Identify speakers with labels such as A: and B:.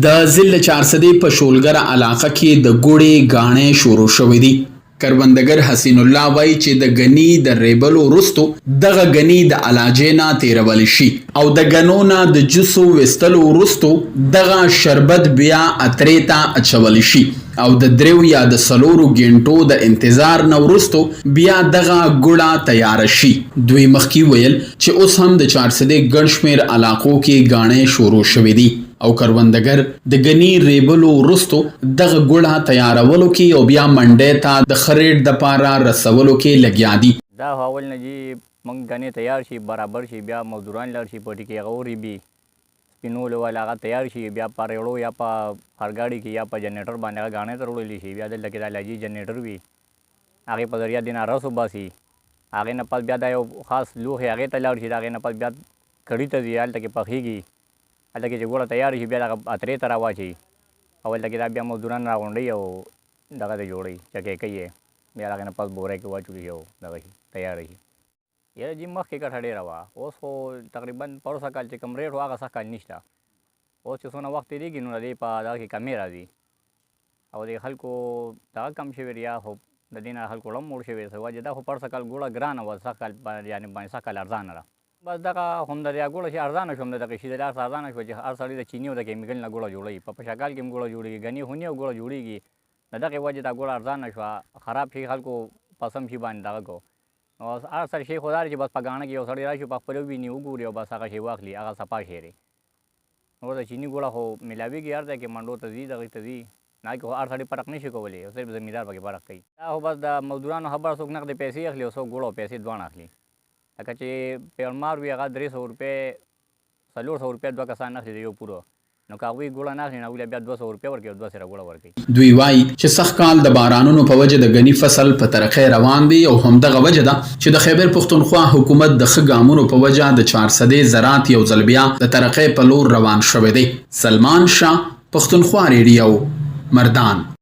A: د ضلع چارسدې په شولګره علاقه کې د ګوړې غاڼې شروع شوې دي. کروندګر حسین الله وایي چې د غني د ریبلو وروستو دغه غني د علاجې نه تیرول شي او د غنو نه د جوسو وستلو وروستو دغه شربت بیا اترې ته اچول شي او د دریو یا د سلورو غنټو د انتظار نه وروستو بیا دغه ګوړه تیار شي. دوی مخکې ویل چې اوس هم د چارسدې ګڼ شمېر علاقو کې غاڼې شروع شوې دي او کروندګر د غني ریبلو وروستو دغه ګوړه تیارولو کې او بیا منډې ته د خریډ د پاره رسولو کې لګیا دي.
B: دا اول نه جی موږ غني تیار شي برابر شي بیا مزدوران لړ شي پټي کې غوري بي سپینولو والا هغه تیار شي بیا په ریړو یا په هرګاړي کې یا په جنریټر باندې غاڼې ته وړل شي بیا دلته کې د علاجي جنریټر وي هغې په ذریعه دینه رس وباسي هغې نه پس بیا دا یو خاص لوښي هغې ته لاړ شي د هغې نه پس بیا کړي ته ځي هلته کې پخېږي هلته کې چې ګوړه تیار شي بیا دغه اترې ته راواچوي او هلته کې دا بیا مزدوران راغونډوي او دغه ته جوړوي چکې کوي یې بیا هغې نه پس بورې کې واچوي شي او دغه شي تیاره شي. یاره جي مخکې ګټه ډېره وه اوس خو تقریبا پروسه کال چې کوم ریټ و هغه سږ کال نشته اوس چې څونه وخت تېرېږي نو د دې په دغه کې کمې راځي او د خلکو دغه کم شوي یا خو د دې نه خلکو ړم موړ شوي څه وجه دا خو پرسه کال ګوړه ګرانه وه سږ کال یعنې باندې سږ کال ارزانه ده بس دغه هم د دې ګوړه چې ارزانه شو هم د دغه شي د لاس ارزانه شوه چې هر سړی د چیني او د کیمیکل نه ګوړه جوړوي په پشکال کې هم ګوړه جوړېږي غني هونې او ګوړه جوړېږي د دغې وجې دا ګوړه ارزانه شوه خراب شي خلکو پسم شي باندې دغه کو نو هر سړی شی خو دا دی چې بس په ګاڼه کې یو سړی راشي په خپله وویني وګوري او بس هغه شی واخلي هغه صفا شی دی. نور د چیني ګوړه خو میلاویږي هر ځای کې منډو ته ځي دغې ته ځي نه کې خو هر سړی فرق نشي کولی او صرف زمیندار پکې فرق کوي. دا خو بس د مزدورانو خبره څوک نغدې پیسې اخلي او څوک ګوړه او پیسې دواړه اخلي لکه چې پیړمار وي هغه 300 روپۍ 400 روپۍ دوه کسان اخلي د یو پوره نو که هغوی ګوړه نه اخلي نو هغوی بیا 200 روپۍ ورکوي او 2 سره ګوړه ورکوي.
A: دوی وایي چې سږ کال د بارانونو په وجه د غني فصل په ترقۍ روان دی او همدغه وجه ده چې د خیبر پښتونخوا حکومت د ښه ګامونو په وجه د چارسدې زراعت یو ځل بیا د ترقۍ په لور روان شوی دی. سلمان شاه، پښتونخوا ریډیو، مردان.